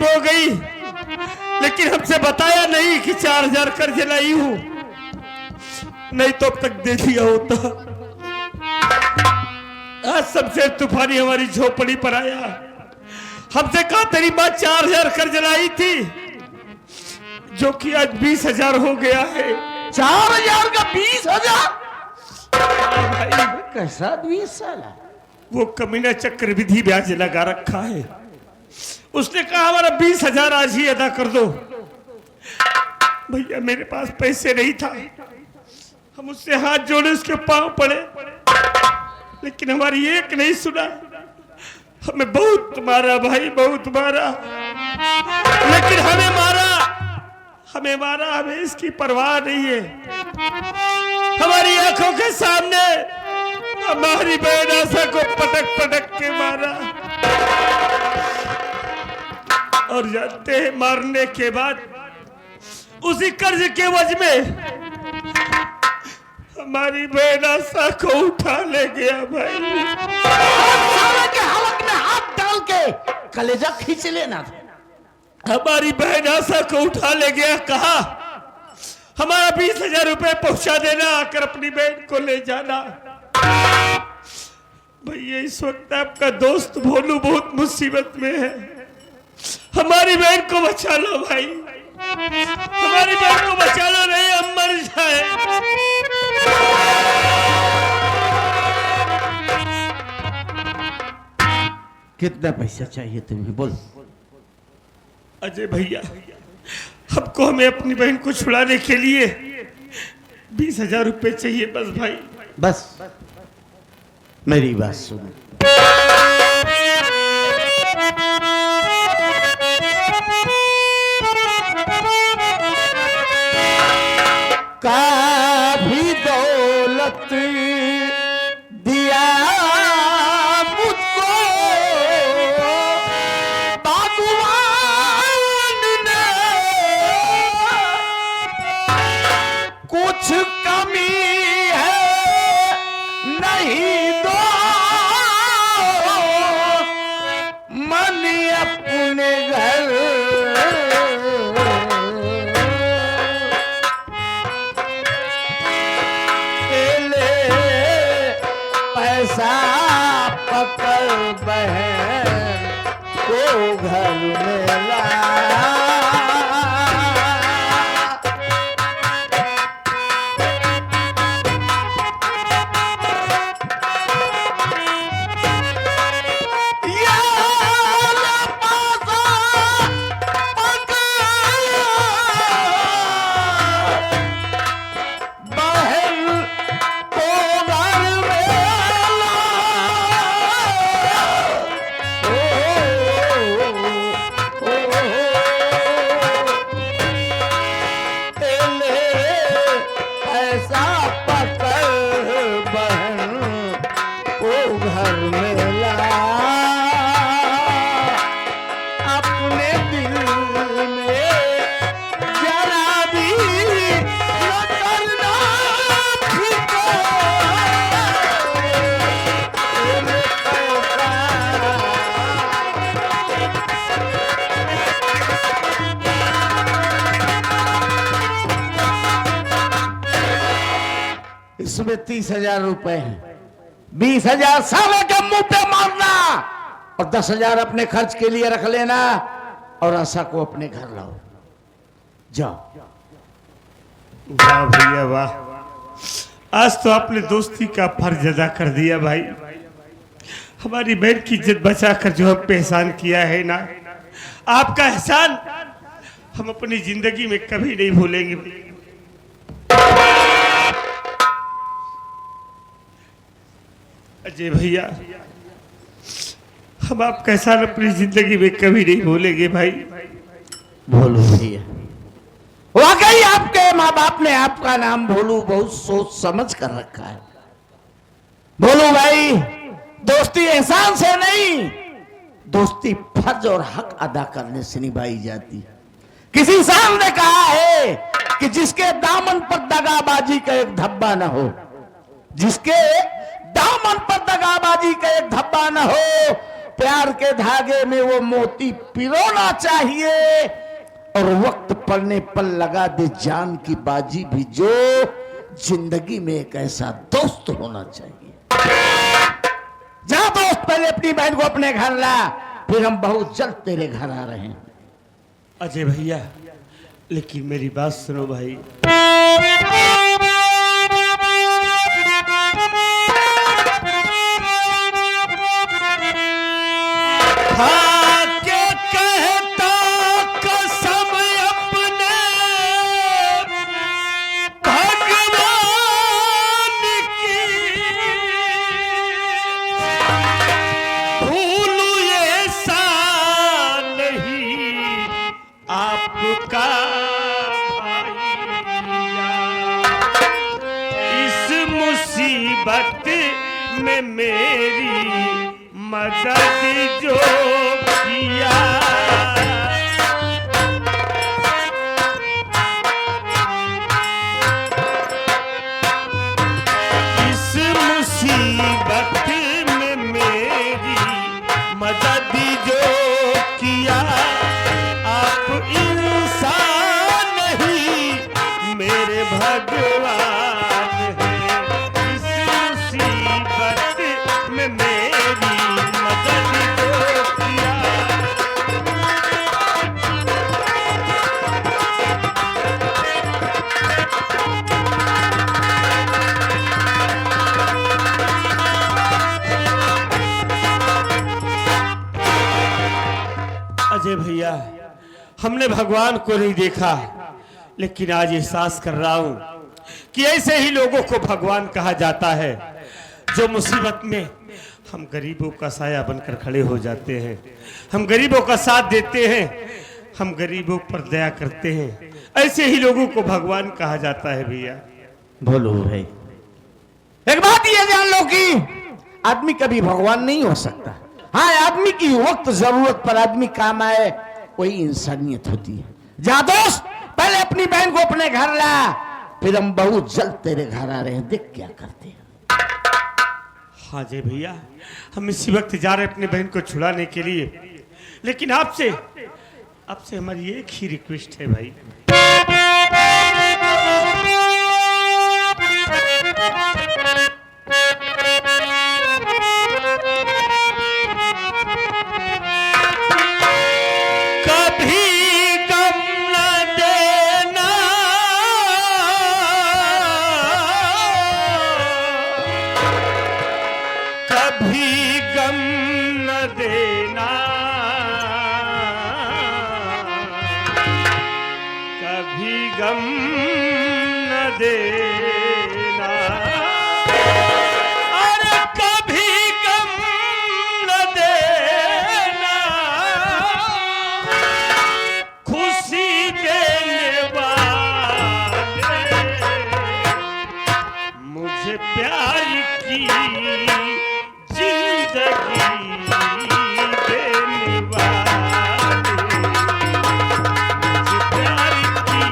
हो गई, लेकिन हमसे बताया नहीं कि 4000 कर्ज लाई हूं, नहीं तो अब तक दे दिया होता। आज सबसे तूफानी हमारी झोपड़ी पर आया, हमसे कहा तेरी मां 4000 कर्ज लाई थी, जो कि आज 20,000 हो गया है। 4000 का 20,000? भाई कैसा 20 साल? वो कमीना चक्रवृद्धि ब्याज लगा रखा है। उसने कहा हमारा 20,000 आज ही अदा कर दो। भैया मेरे पास पैसे नहीं था, हम उससे हाथ जोड़े उसके पांव पड़े, लेकिन हमारी एक नहीं सुना। हमें बहुत मारा भाई, बहुत मारा, लेकिन हमें मारा, हमें इसकी परवाह नहीं है। हमारी आंखों के सामने हमारी बहन आशा को पटक पटक के मारा, और जानते हैं मारने के बाद उसी कर्ज के वजह में हमारी बहन आशा को उठा ले गया भाई। के हलक में हाथ डाल के कलेजा खींच लेना था। हमारी बहन आशा को उठा ले गया, कहा हमारा 20,000 रुपए पहुंचा देना, आकर अपनी बहन को ले जाना। भैया इस वक्त आपका दोस्त भोलू बहुत मुसीबत में है, हमारी बहन को बचा लो भाई, हमारी बहन को बचा लो, नहीं हम मर जाए। कितना पैसा चाहिए तुम्हें, बोलो। अजय भैया हमको हमें अपनी बहन को छुड़ाने के लिए 20,000 रुपए चाहिए बस भाई। बस मेरी बात सुनो, काफी दौलत दिया मुझको भगवान ने, कुछ कमी है नहीं दो मन अपने घर, पैसा पकड़ बहन को घर में ला। इसमें 30,000 रुपए हैं, 20,000 साले के मुंह पे मारना और 10,000 अपने खर्च के लिए रख लेना, और आशा को अपने घर लाओ। जाओ। वाह भैया वाह, आज तो आपने दोस्ती का फर्ज अदा कर दिया भाई। हमारी बहन की इज्जत बचाकर जो हम पे एहसान किया है ना, आपका एहसान हम अपनी जिंदगी में कभी नहीं भूलेंगे। अजय भैया हम आपका एहसान अपनी जिंदगी में कभी नहीं भूलेंगे भाई। भोलू भैया, वाकई आपके माँ बाप ने आपका नाम भोलू बहुत सोच समझ कर रखा है। भोलू भाई, दोस्ती एहसान से नहीं, दोस्ती फर्ज और हक अदा करने से निभाई जाती। किसी साहब ने कहा है कि जिसके दामन पर दगाबाजी का एक धब्बा न हो, जिसके दामन पर दगाबाजी का एक धब्बा न हो, प्यार के धागे में वो मोती पिरोना चाहिए और वक्त पड़ने पर लगा दे जान की बाजी भी, जो जिंदगी में एक ऐसा दोस्त होना चाहिए। जा दोस्त, पहले अपनी बहन को अपने घर ला, फिर हम बहुत जल्द तेरे घर आ रहे हैं। अजय भैया, लेकिन मेरी बात सुनो भाई। हाँ के कहता कसम अपने भगवान की, भूलू ऐसा नहीं आपका भैया, इस मुसीबत में मेरी मदद जो किया, इस मुसीबत में मेरी मदद जो किया, आप इंसान नहीं मेरे भगवान हैं, इस मुसीबत में मेरी मदद जो किया। अजय भैया, हमने भगवान को नहीं देखा, लेकिन आज एहसास कर रहा हूं कि ऐसे ही लोगों को भगवान कहा जाता है, जो मुसीबत में हम गरीबों का साया बनकर खड़े हो जाते हैं, हम गरीबों का साथ देते हैं, हम गरीबों पर दया करते हैं। ऐसे ही लोगों को भगवान कहा जाता है भैया। बोलो भाई, एक बात ये जान लो कि आदमी कभी भगवान नहीं हो सकता। हाँ, आदमी की वक्त जरूरत पर आदमी काम आए, वही इंसानियत होती है। जा दोस्त, पहले अपनी बहन को अपने घर ला, फिर हम बहुत जल्द तेरे घर आ रहे हैं, देख क्या करते हैं। हाँ जय भैया, हम इसी वक्त जा रहे हैं अपनी बहन को छुड़ाने के लिए, लेकिन आपसे हमारी एक ही रिक्वेस्ट है भाई। गम न देना, अरे कभी गम न देना, खुशी देने वाले, मुझे प्यार की जिंदगी देने वाले, मुझे प्यार की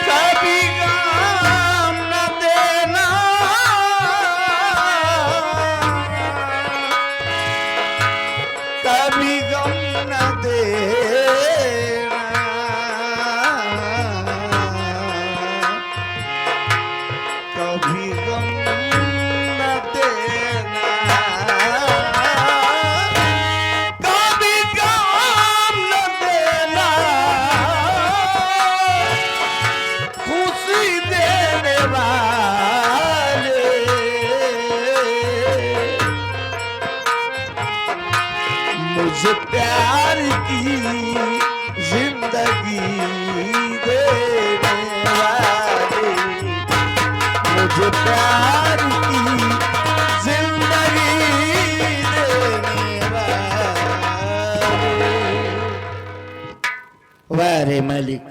कभी गम न देना, कभी गम न देना, कभी गम न देना, कभी गम न देना, खुशी देने वाले, मुझे प्यार की जिंदगी देने वाले, मुझे प्यार की जिंदगी देने वाले। वाह रे मालिक,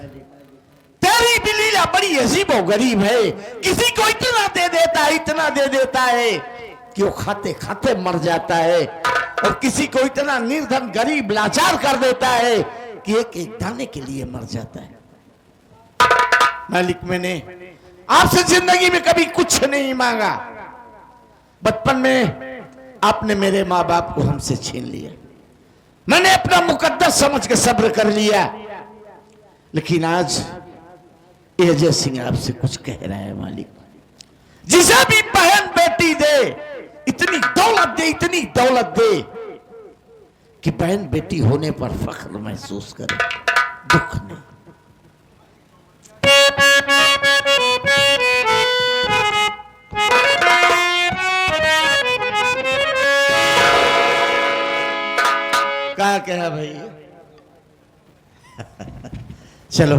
तेरी भी लीला बड़ी अजीब और गरीब है। किसी को इतना दे देता है, इतना दे देता है कि वो खाते खाते मर जाता है, और किसी को इतना निर्धन गरीब लाचार कर देता है कि एक एक दाने के लिए मर जाता है। मालिक, मैंने आपसे जिंदगी में कभी कुछ नहीं मांगा। बचपन में आपने मेरे माँ बाप को हमसे छीन लिया, मैंने अपना मुकद्दस समझ के सब्र कर लिया। लेकिन आज अजय सिंह आपसे कुछ कह रहा है मालिक। जिसे भी बहन बेटी दे, इतनी दौलत दे, इतनी दौलत दे कि बहन बेटी होने पर फख्र महसूस करे, दुख नहीं। क्या कहा भाई? चलो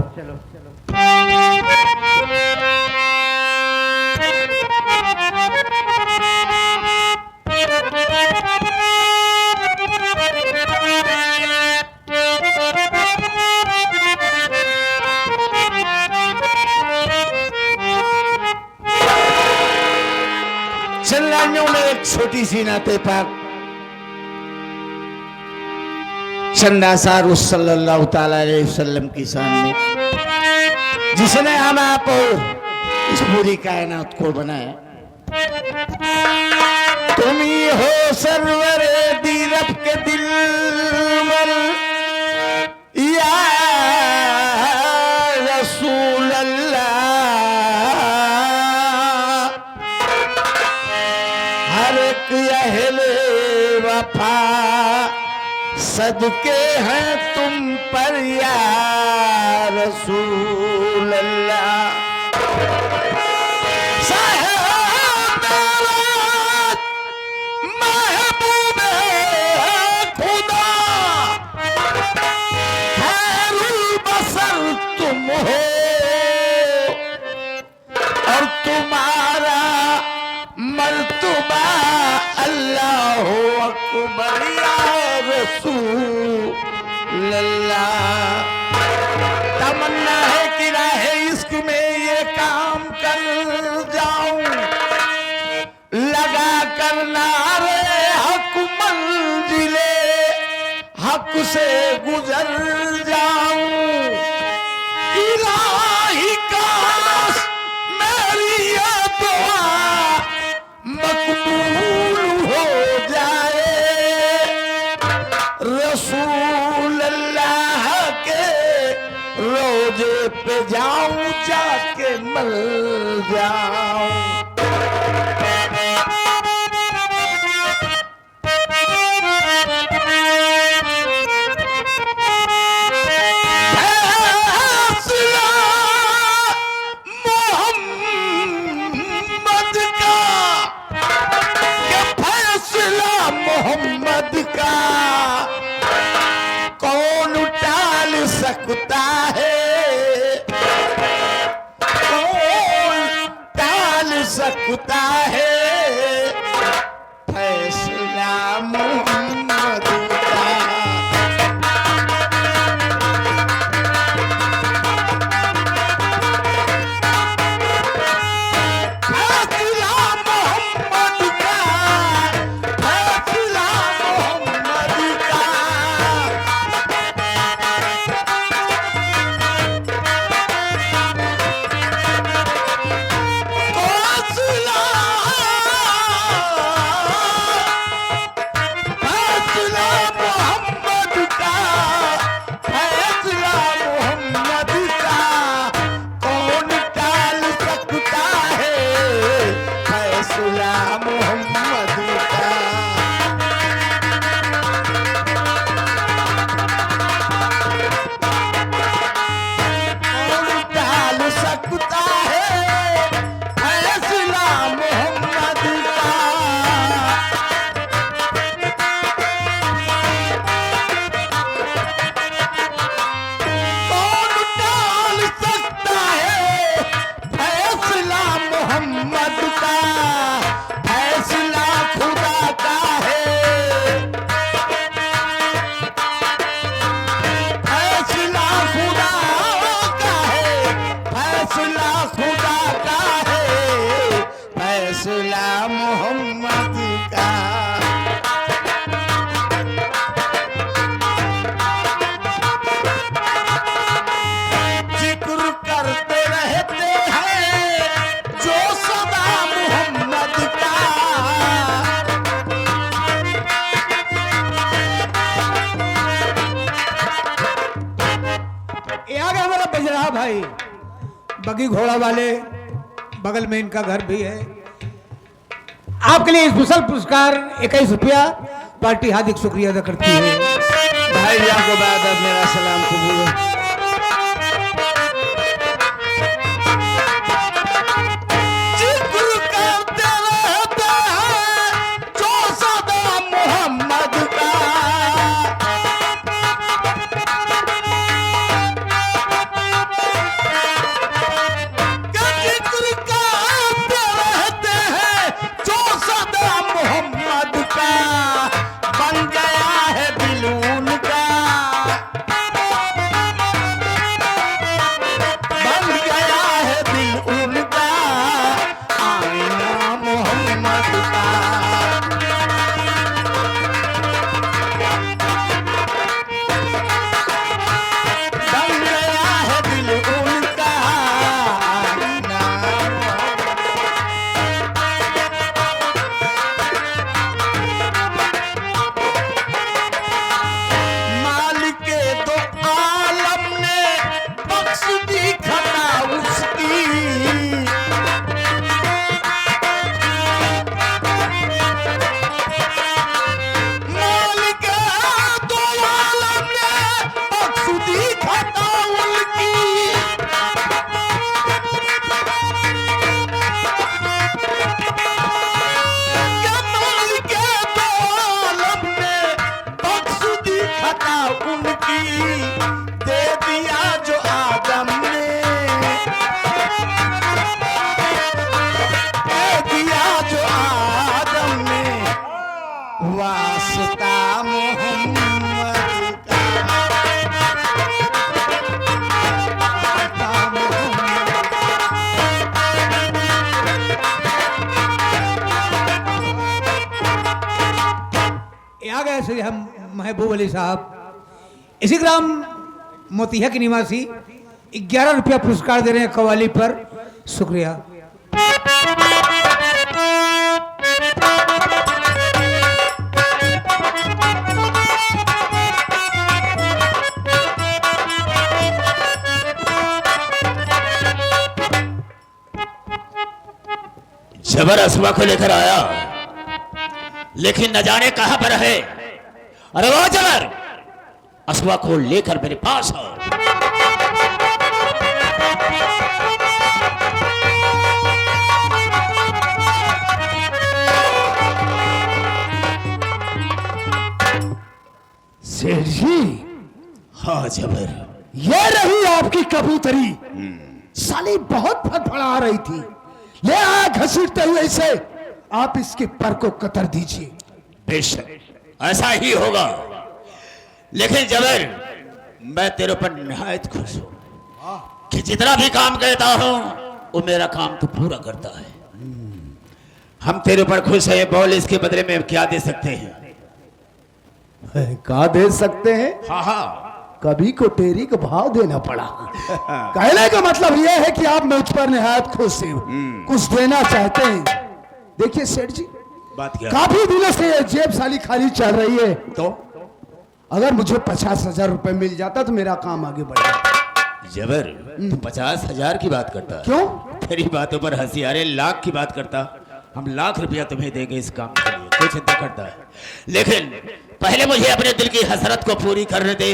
चल्लानियों में एक छोटी सी नाते पाक चंदासार सल्लल्लाहु ताला अलैहि वसल्लम की शान में, जिसने हम आप और इस पूरी कायनात को बनाया। तुम ही हो सरवर दी रब के दिलवर या रसूल अल्लाह। हर एक अहले वफा सदके हैं तुम पर या रसूल अल्लाह। महबूब खुदा खैरुल बसर तुम हो और तुम्हारा मर्तबा अल्लाह अकबर या रसूल अल्लाह। तमन्ना है कि राहे इश्क में ये काम कर जाऊं, लगा कर नारे हक मंजिले हक से गुजर जाऊं। इलाही काश मेरी ये दुआ मकबूल हो जाए, रसूल अल्लाह के रोजे पे जाऊं जाके मर जाऊं। मोहम्मद का कौन टाल सकता है, कौन टाल सकता है फैसला मोहम्मद का। फैसला बगी घोड़ा वाले, बगल में इनका घर भी है। आपके लिए स्पेशल पुरस्कार 21 रुपया पार्टी हार्दिक शुक्रिया अदा करती है। भाईजान को बाद अब मेरा सलाम कबूल। श्री हम महबूब अली साहब इसी ग्राम मोतिया के निवासी 11 रुपया पुरस्कार दे रहे हैं कव्वाली पर। शुक्रिया। जबर असुआ को लेकर आया, लेकिन न जाने कहां पर है। अरे वो जबर असुआ को लेकर मेरे पास आओ। सेठ जी। हाँ जबर, ये रही आपकी कबूतरी। साली बहुत फड़फड़ा रही थी, ले आया घसीटते हुए इसे। आप इसके पर को कतर दीजिए। बेशक ऐसा ही होगा, लेकिन जबर मैं तेरे पर निहायत खुश हूं कि जितना भी काम कहता हूं वो मेरा काम तो पूरा करता है। हम तेरे पर खुश हैं, बोल इसके बदले में क्या दे सकते हैं? का दे सकते हैं? हाँ हाँ, कभी को टेरी का भाव देना पड़ा। कहने का मतलब यह है कि आप मुझ पर निहायत खुश हैं, कुछ देना चाहते हैं। देखिए सेठ जी, बात क्या? काफी दिनों से ये जेब साली खाली चल रही है, तो अगर मुझे 50,000 रुपए मिल जाता तो मेरा काम आगे बढ़ता। जबर तू 50,000 की बात करता है? क्यों? तेरी बातों पर हंसी आ रही। लाख की बात करता, हम लाख रुपया तुम्हें देंगे इस काम के लिए, कोई चिंता करता है। लेकिन पहले मुझे अपने दिल की हसरत को पूरी करने दे,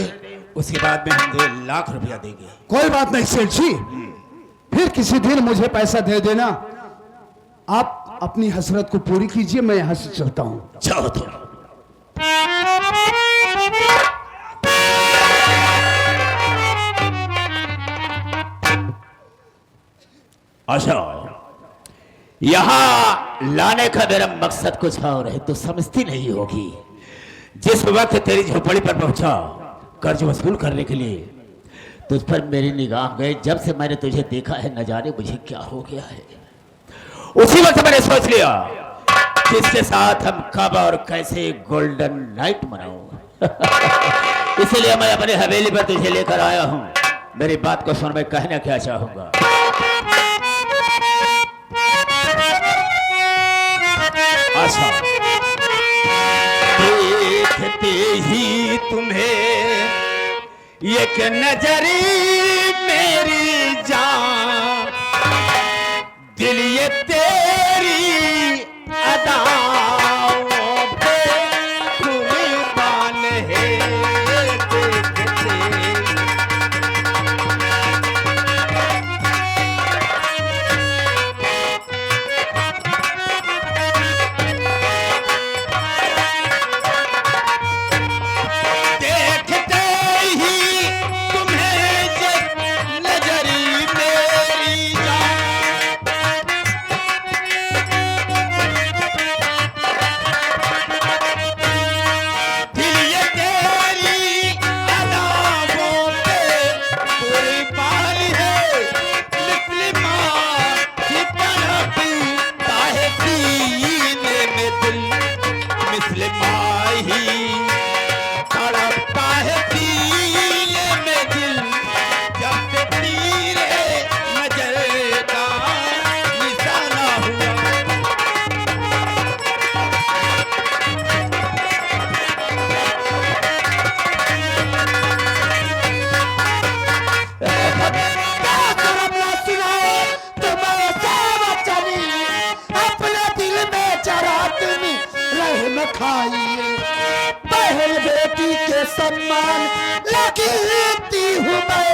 उसके बाद में हम 2 लाख रुपया देंगे। कोई बात नहीं सेठ जी, फिर किसी दिन मुझे पैसा दे देना। आप अपनी हसरत को पूरी कीजिए, मैं यहां से चलता हूं। जाओ तो। अच्छा, यहां लाने का मेरा मकसद कुछ और है, तो समझती नहीं होगी। जिस वक्त तेरी झोपड़ी पर पहुंचा कर्ज वसूल करने के लिए, तुझ पर मेरी निगाह गई। जब से मैंने तुझे देखा है, न जाने मुझे क्या हो गया है। उसी वक्त मैंने सोच लिया कि इसके साथ हम कब और कैसे गोल्डन नाइट मनाऊं। इसलिए मैं अपनी हवेली पर तुझे लेकर आया हूं। मेरी बात को सुन, मैं कहना क्या चाहूंगा। अच्छा, देखते ही तुम्हें एक नजरी मेरी जान अदाओं पे कुर्बान है देखते। देखते ही तुम्हें ये नजरी मेरी जान, दिल ये तेरी अदाओं पे कुर्बान है, मुस्लिमां की तड़पता है सीने में दिल, मुस्लिमां ही तड़पता है सीने में दिल, जब से तेरे नजर का निशाना हुआ। अपने दिल में जरा तुम रहम खाइए, बहन बेटी के सम्मान लगती हूँ मैं,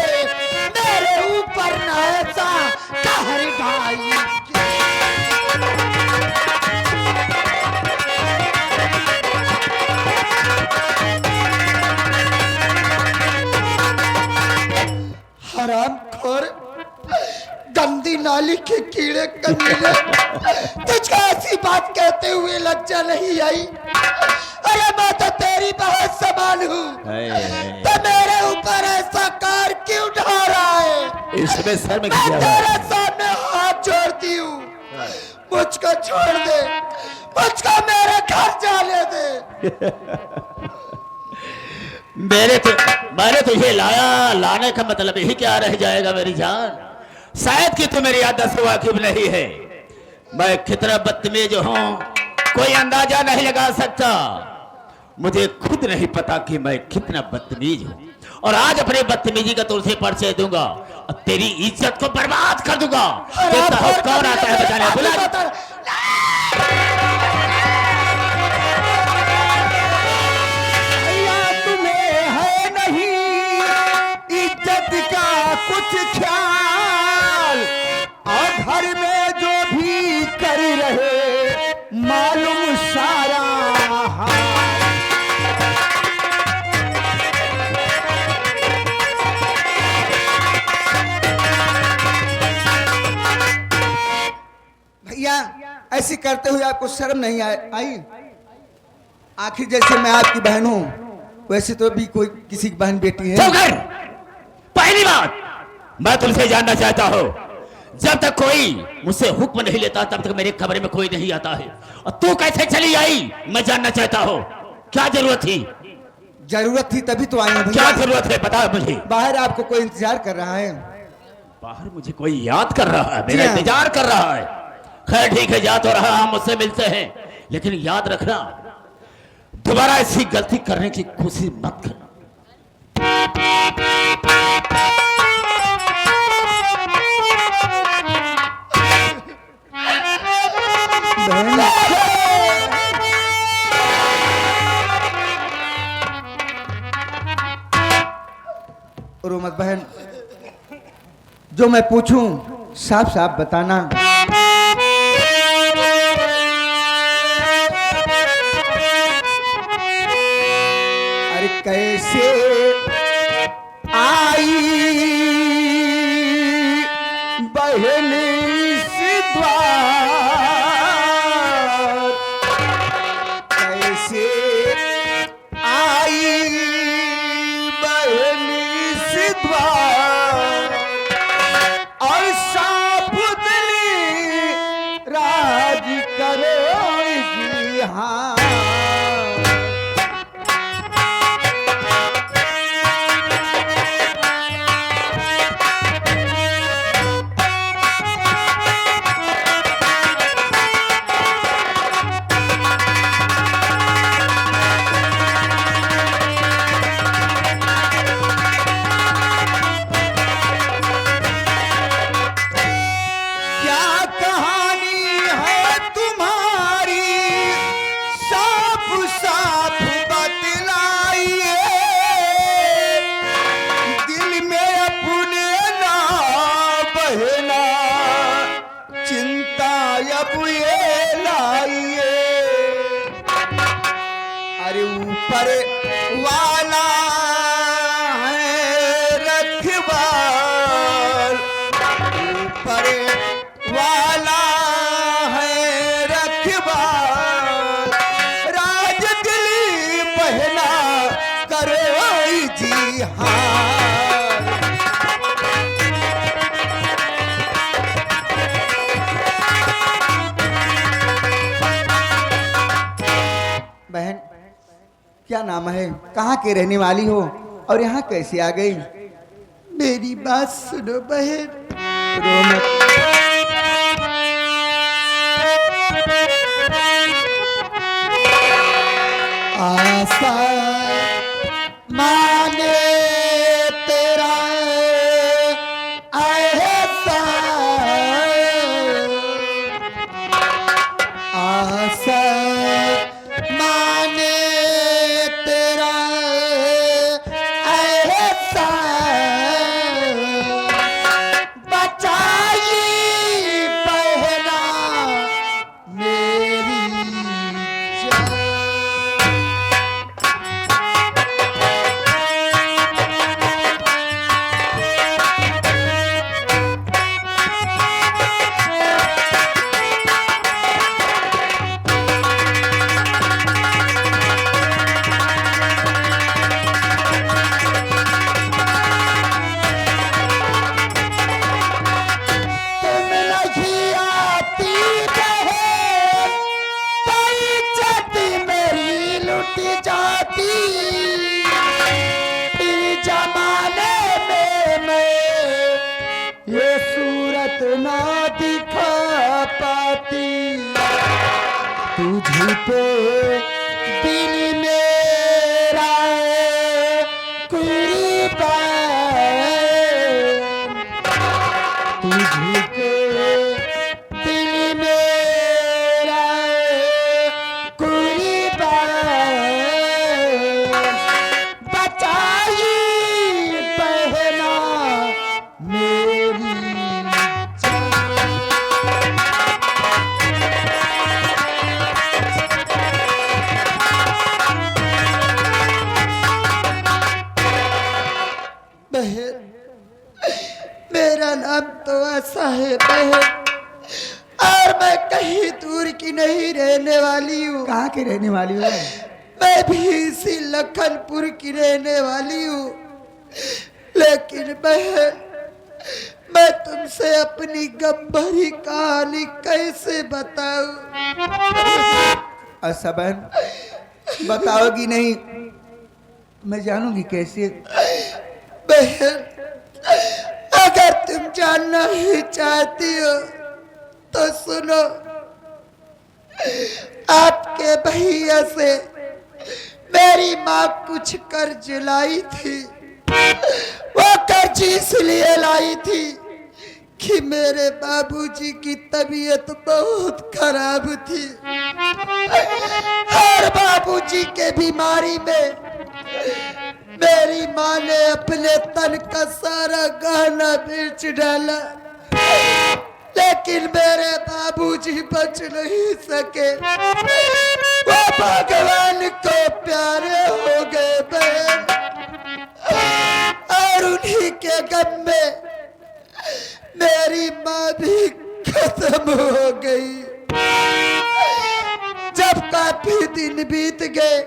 मेरे ऊपर न ऐसा कहर ढाइए। हरामखोर, गंदी नाली के कीड़े कमीने, तुझको ऐसी बात कहते हुए लज्जा नहीं आई? अरे मैं तो तेरी बहुत समान हूँ, तो मेरे ऊपर ऐसा कार क्यों ढा रहा है? इसमें शर्म मैं की क्या तेरे बात है? सामने हाथ जोड़ती हूँ, मुझको छोड़ दे, मुझको मेरे घर जाने दे। मैंने तुझे लाने का मतलब यही क्या रह जाएगा मेरी जान? शायद कि तू मेरी आदत से वाकिफ नहीं है, मैं कितना बदतमीज हूँ कोई अंदाजा नहीं लगा सकता। मुझे खुद नहीं पता कि मैं कितना बदतमीज हूँ, और आज अपनी बदतमीजी का तुझसे परिचय दूंगा और तेरी इज्जत को बर्बाद कर दूंगा। देखता हूँ कौन आता है बचाने। बुला कुछ ख्याल, और घर में जो भी कर रहे मालूम सारा हाल। भैया ऐसे करते हुए आपको शर्म नहीं आई? आखिर जैसे मैं आपकी बहन हूँ वैसे तो भी कोई किसी की बहन बेटी है। पहली बात मैं तुमसे जानना चाहता हूँ, जब तक कोई मुझसे हुक्म नहीं लेता तब तक मेरे कमरे में कोई नहीं आता है, और तू कैसे चली आई मैं जानना चाहता हूँ। क्या जरूरत थी? जरूरत थी तभी तो आई हूँ। क्या जरूरत है बता मुझे। बाहर आपको कोई इंतजार कर रहा है। बाहर मुझे कोई याद कर रहा है, मेरा जी हाँ। इंतजार कर रहा है। खैर ठीक है, जा तो रहा, हम मुझसे मिलते हैं, लेकिन याद रखना दोबारा ऐसी गलती करने की कोशिश मत करना। रो मत बहन, जो मैं पूछूं साफ साफ बताना। अरे कैसे आई बहन इस द्वार, कैसे आई बहन इस द्वार, और साफ दिली राज करेगी। हाँ ऊपर वाला है रखवाल, ऊपर वाला है रखवाल, राज दिली पहना करो जी हाल। बहन क्या नाम है, कहाँ के रहने वाली हो और यहाँ कैसे आ गई? मेरी बात सुनो बहन, रो मत। आशा माने तेरा ऐसा, आशा माने तेरा ऐसा, बचाई पहना मेरी जान। ना दिखा पाती तुझ पे दिल मेरा कुर्बान, तुझ पे दिल मेरा कुर्बान, बचाई पहना मेरी बहन। मेरा नाम तो ऐसा है बहन, और मैं कहीं दूर की नहीं रहने वाली हूँ। कहाँ की रहने वाली हूँ? मैं भी इसी लखनपुर की रहने वाली हूँ। लेकिन बहन, मैं तुमसे अपनी गम भरी कहानी कैसे बताऊं? अच्छा बहन, बताओगी नहीं? मैं जानूंगी कैसे? बहन, अगर तुम जानना ही चाहती हो तो सुनो। आपके भैया से मेरी माँ कुछ कर्ज लाई थी। वो कर्ज इसलिए लाई थी कि मेरे बाबूजी की तबीयत बहुत खराब थी, और बाबूजी के बीमारी में मेरी माँ ने अपने तन का सारा गहना बेच डाला। लेकिन मेरे बाबूजी बच नहीं सके, वो भगवान को प्यारे हो गए बहन, और उन्हीं के गम में मेरी माँ भी खत्म हो गई। जब काफी दिन बीत गए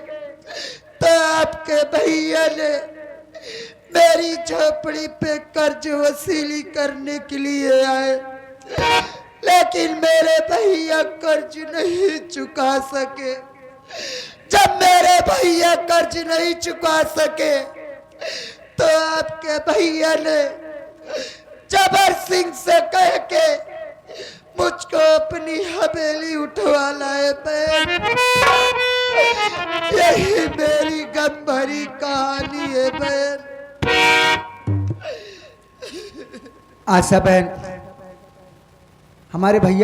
तो आपके भैया ने मेरी झोपड़ी पे कर्ज वसूली करने के लिए आए, लेकिन मेरे भैया कर्ज नहीं चुका सके। जब मेरे भैया कर्ज नहीं चुका सके तो आपके भैया ने जबर सिंह से कह के मुझको अपनी हवेली उठवा लाए बहन। यही मेरी गम भरी कहानी है बहन। आशा बहन, हमारे भैया